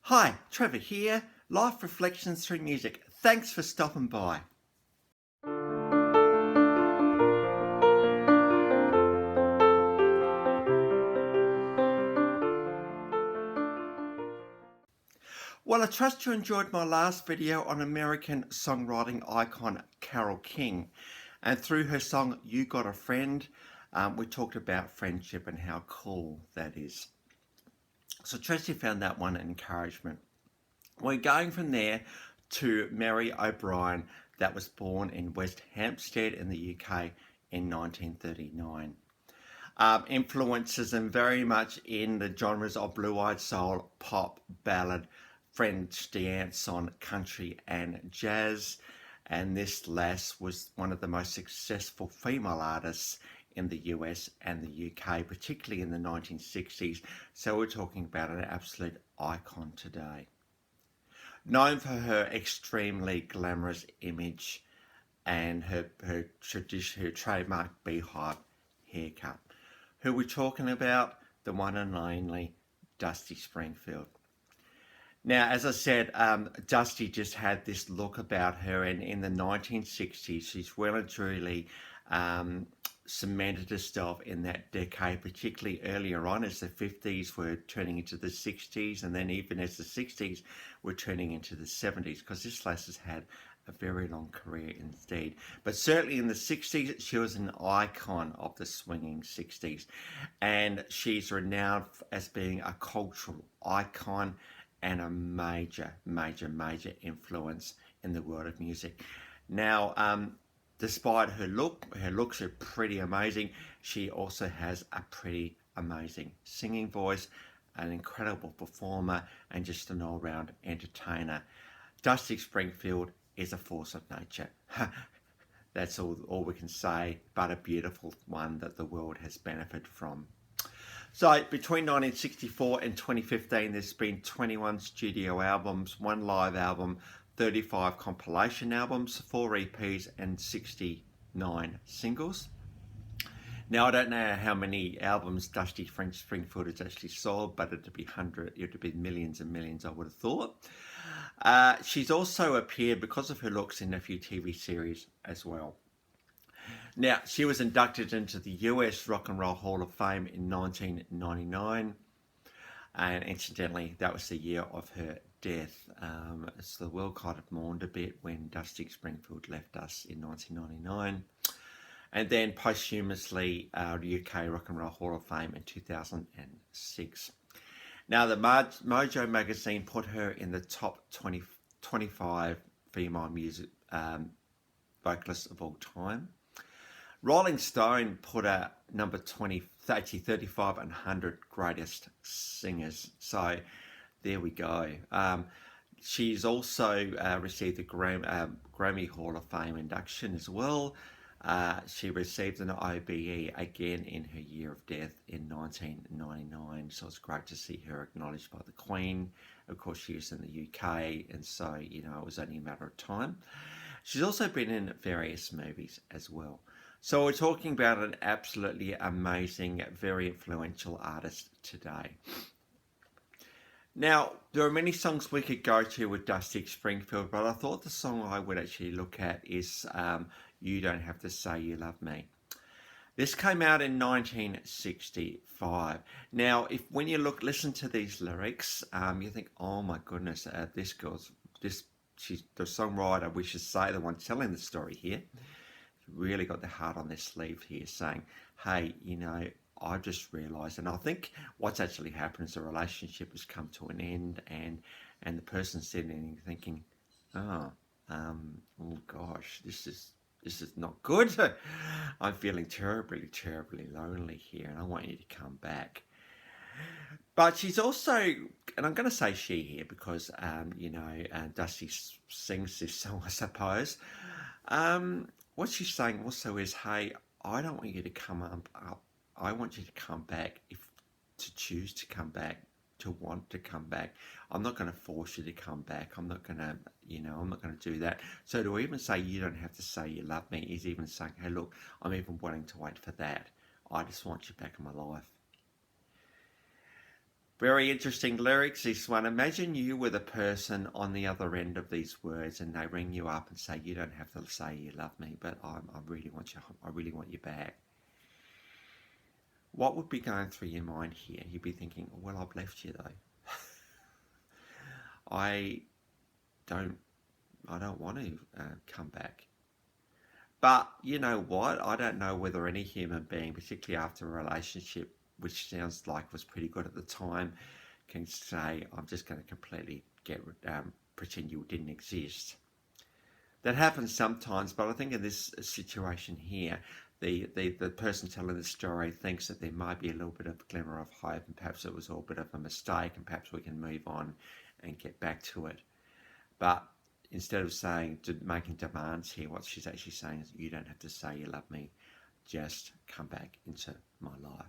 Hi, Trevor here, Life Reflections Through Music. Thanks for stopping by. Well, I trust you enjoyed my last video on American songwriting icon Carole King. And through her song, You Got a Friend, we talked about friendship and how cool that is. So trust you found that one an encouragement. We're going from there to Mary O'Brien, that was born in West Hampstead in the UK in 1939. Influences and very much in the genres of blue-eyed soul, pop, ballad, French dancehall, country and jazz. And this lass was one of the most successful female artists in the US and the UK, particularly in the 1960s. So we're talking about an absolute icon today. Known for her extremely glamorous image and her trademark beehive haircut. Who we're talking about? The one and only Dusty Springfield. Now, as I said, Dusty just had this look about her, and in the 1960s, she's well and truly cemented herself in that decade, particularly earlier on as the 50s were turning into the 60s, and then even as the 60s were turning into the 70s, because this lass has had a very long career indeed. But certainly in the 60s, she was an icon of the swinging 60s, and she's renowned as being a cultural icon and a major influence in the world of music. Now, despite her looks are pretty amazing, she also has a pretty amazing singing voice, an incredible performer, and just an all-round entertainer. Dusty Springfield is a force of nature. That's all we can say, but a beautiful one that the world has benefited from. So between 1964 and 2015, there's been 21 studio albums, 1 live album, 35 compilation albums, 4 EPs, and 69 singles. Now, I don't know how many albums Dusty Springfield has actually sold, but it'd be millions and millions, I would have thought. She's also appeared, because of her looks, in a few TV series as well. Now, she was inducted into the US Rock and Roll Hall of Fame in 1999. And incidentally, that was the year of her death. So the world kind of mourned a bit when Dusty Springfield left us in 1999. And then posthumously, the UK Rock and Roll Hall of Fame in 2006. Now, the Mojo magazine put her in the top 25 female music vocalists of all time. Rolling Stone put her number 35 and 100 greatest singers. So there we go. She's also received the Grammy Hall of Fame induction as well. She received an OBE again in her year of death in 1999. So it's great to see her acknowledged by the Queen. Of course, she was in the UK, and so, you know, it was only a matter of time. She's also been in various movies as well. So we're talking about an absolutely amazing, very influential artist today. Now, there are many songs we could go to with Dusty Springfield, but I thought the song I would actually look at is You Don't Have to Say You Love Me. This came out in 1965. Now, when you listen to these lyrics, you think, oh my goodness, she's the songwriter, we should say, the one telling the story here. Really got the heart on their sleeve here, saying, hey, you know, I just realised, and I think what's actually happened is the relationship has come to an end, and the person's sitting and thinking, oh gosh, this is not good. I'm feeling terribly lonely here, and I want you to come back. But she's also, and I'm going to say she here because Dusty sings this song, I suppose. What she's saying also is, hey, I don't want you to come up. I want you to come back to choose to come back, to want to come back. I'm not going to force you to come back. I'm not going to do that. So to even say you don't have to say you love me is even saying, hey, look, I'm even willing to wait for that. I just want you back in my life. Very interesting lyrics, this one. Imagine you were the person on the other end of these words and they ring you up and say, you don't have to say you love me, but I really want you, I really want you back. What would be going through your mind here? You'd be thinking, well, I've left you though. I don't want to come back. But you know what? I don't know whether any human being, particularly after a relationship, which sounds like was pretty good at the time, can say, I'm just going to completely pretend you didn't exist. That happens sometimes, but I think in this situation here, the person telling the story thinks that there might be a little bit of glimmer of hope, and perhaps it was all a bit of a mistake, and perhaps we can move on and get back to it. But instead of making demands here, what she's actually saying is, you don't have to say you love me, just come back into my life.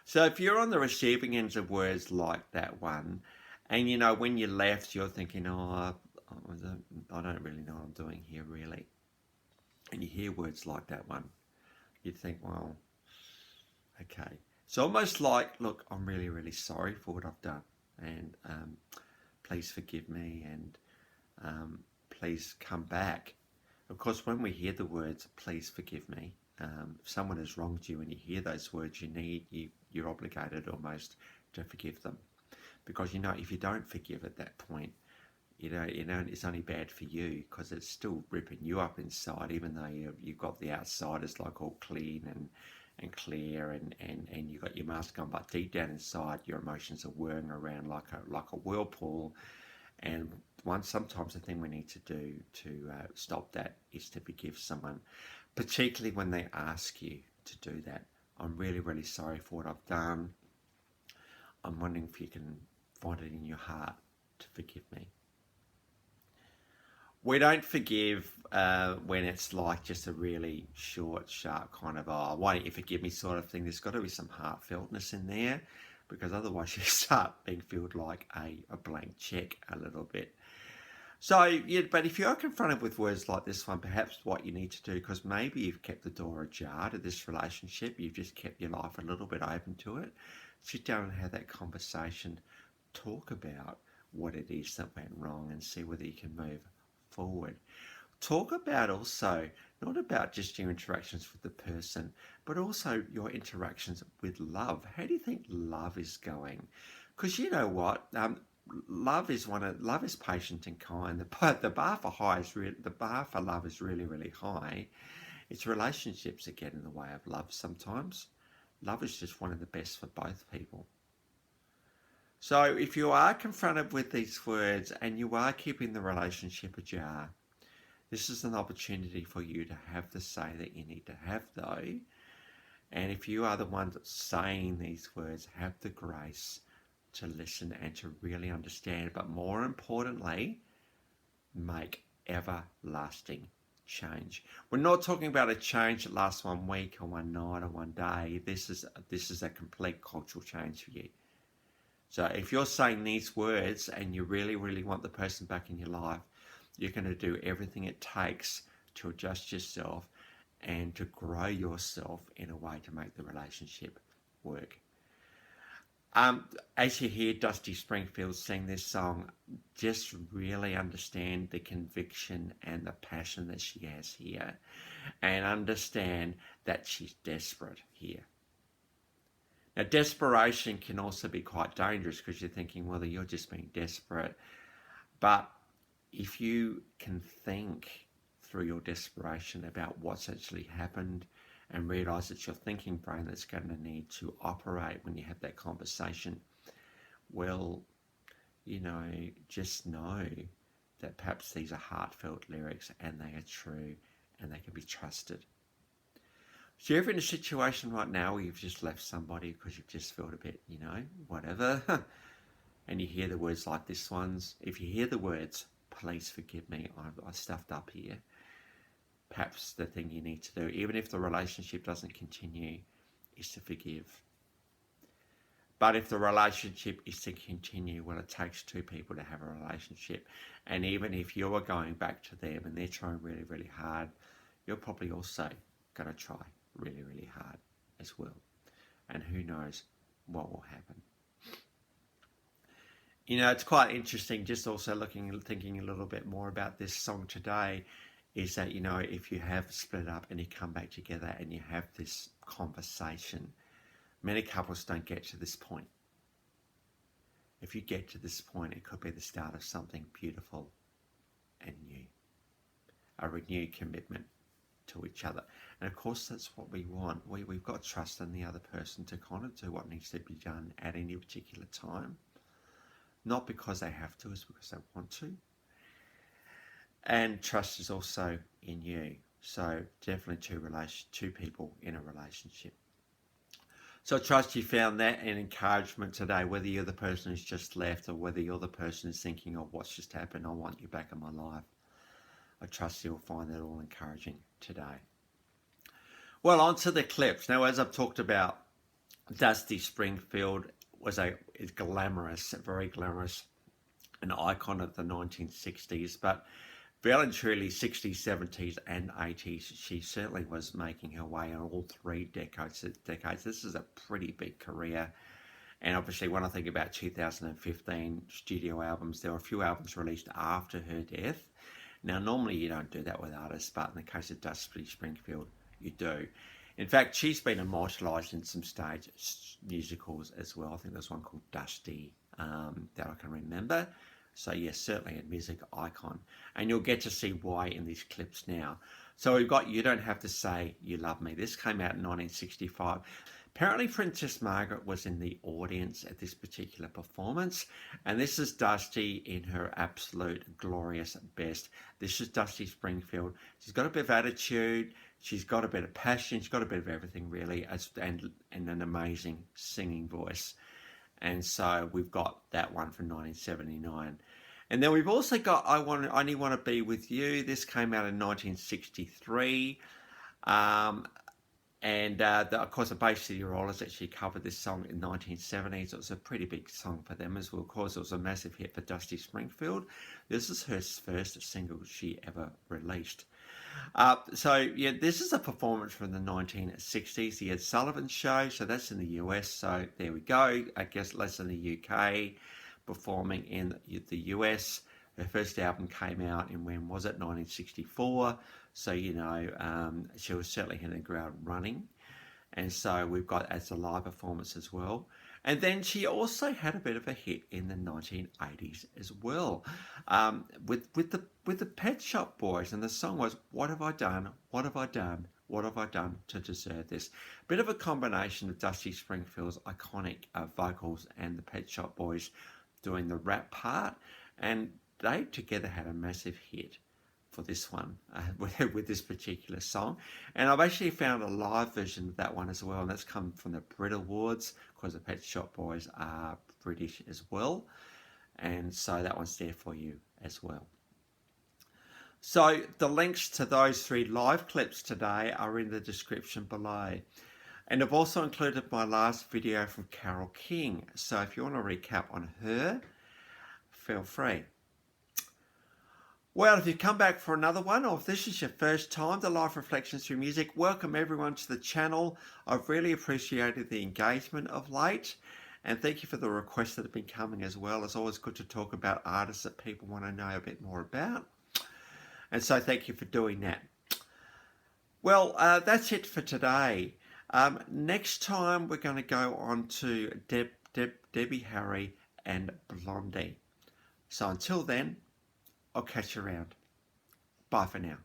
So if you're on the receiving end of words like that one, and you know, when you left, you're thinking, oh, I don't really know what I'm doing here, really. And you hear words like that one, you'd think, well, okay. It's almost like, look, I'm really, really sorry for what I've done. And please forgive me, and please come back. Of course, when we hear the words, please forgive me, if someone has wronged you and you hear those words, you're obligated almost to forgive them. Because, you know, if you don't forgive at that point, you know, it's only bad for you, because it's still ripping you up inside, even though you've got the outside is like all clean and clear and you've got your mask on, but deep down inside your emotions are whirring around like a whirlpool. And sometimes the thing we need to do to stop that is to forgive someone, particularly when they ask you to do that. I'm really, really sorry for what I've done. I'm wondering if you can find it in your heart to forgive me. We don't forgive when it's like just a really short, sharp kind of, oh, why don't you forgive me sort of thing. There's got to be some heartfeltness in there, because otherwise you start being filled like a blank check a little bit. So, yeah, but if you're confronted with words like this one, perhaps what you need to do, because maybe you've kept the door ajar to this relationship, you've just kept your life a little bit open to it, sit down and have that conversation, talk about what it is that went wrong and see whether you can move forward. Talk about also, not about just your interactions with the person, but also your interactions with love. How do you think love is going? Because you know what, love is patient and kind. The bar for love is really, really high. It's relationships that get in the way of love sometimes. Love is just one of the best for both people. So if you are confronted with these words and you are keeping the relationship ajar, this is an opportunity for you to have the say that you need to have, though. And if you are the one that's saying these words, have the grace to listen and to really understand, but more importantly, make everlasting change. We're not talking about a change that lasts 1 week or 1 night or 1 day. This is a complete cultural change for you. So if you're saying these words and you really, really want the person back in your life, you're going to do everything it takes to adjust yourself and to grow yourself in a way to make the relationship work. As you hear Dusty Springfield sing this song, just really understand the conviction and the passion that she has here, and understand that she's desperate here. Now, desperation can also be quite dangerous, because you're thinking, well, you're just being desperate. But if you can think through your desperation about what's actually happened and realise it's your thinking brain that's going to need to operate when you have that conversation, well, you know, just know that perhaps these are heartfelt lyrics and they are true and they can be trusted. So you're in a situation right now where you've just left somebody because you've just felt a bit, you know, whatever, and you hear the words like this ones. If you hear the words, please forgive me, I stuffed up here, perhaps the thing you need to do, even if the relationship doesn't continue, is to forgive. But if the relationship is to continue, well, it takes two people to have a relationship. And even if you're going back to them and they're trying really, really hard, you're probably also going to try really, really hard as well. And who knows what will happen. It's quite interesting, just also thinking a little bit more about this song today, is that, if you have split up and you come back together and you have this conversation, many couples don't get to this point. If you get to this point, it could be the start of something beautiful and new, a renewed commitment to each other. And of course, that's what we want. We've got trust in the other person to kind of do what needs to be done at any particular time. Not because they have to, it's because they want to. And trust is also in you. So definitely two people in a relationship. So I trust you found that an encouragement today, whether you're the person who's just left or whether you're the person who's thinking, oh, what's just happened? I want you back in my life. I trust you'll find that all encouraging today. Well, on to the clips. Now, as I've talked about, Dusty Springfield is glamorous, very glamorous, an icon of the 1960s, but well and truly 60s, 70s and 80s, she certainly was making her way in all three decades. This is a pretty big career. And obviously when I think about 2015 studio albums, there were a few albums released after her death. Now, normally you don't do that with artists, but in the case of Dusty Springfield, you do. In fact, she's been immortalised in some stage musicals as well. I think there's one called Dusty that I can remember. So yes, certainly a music icon. And you'll get to see why in these clips now. So we've got You Don't Have to Say You Love Me. This came out in 1965. Apparently Princess Margaret was in the audience at this particular performance. And this is Dusty in her absolute glorious best. This is Dusty Springfield. She's got a bit of attitude. She's got a bit of passion. She's got a bit of everything really. And an amazing singing voice. And so we've got that one from 1979. And then we've also got I Only Want to Be With You. This came out in 1963. Of course, the Bay City Rollers actually covered this song in 1970s. It was a pretty big song for them as well. Of course, it was a massive hit for Dusty Springfield. This is her first single she ever released. This is a performance from the 1960s, the Ed Sullivan Show. So that's in the US. So there we go. I guess less in the UK, performing in the US. Her first album came out in, when was it? 1964. So, she was certainly hitting the ground running. And so we've got as a live performance as well. And then she also had a bit of a hit in the 1980s as well, with the Pet Shop Boys, and the song was "What Have I Done? What Have I Done? What Have I Done to Deserve This?" Bit of a combination of Dusty Springfield's iconic vocals and the Pet Shop Boys doing the rap part, and they together had a massive hit for this one, with this particular song. And I've actually found a live version of that one as well, and that's come from the Brit Awards, because the Pet Shop Boys are British as well, and so that one's there for you as well. So the links to those three live clips today are in the description below, and I've also included my last video from Carole King, so if you want to recap on her, feel free. Well, if you've come back for another one, or if this is your first time to Life Reflections Through Music, welcome everyone to the channel. I've really appreciated the engagement of late, and thank you for the requests that have been coming as well. It's always good to talk about artists that people want to know a bit more about, and so thank you for doing that. Well, that's it for today. Next time we're going to go on to Debbie Harry and Blondie. So until then, I'll catch you around. Bye for now.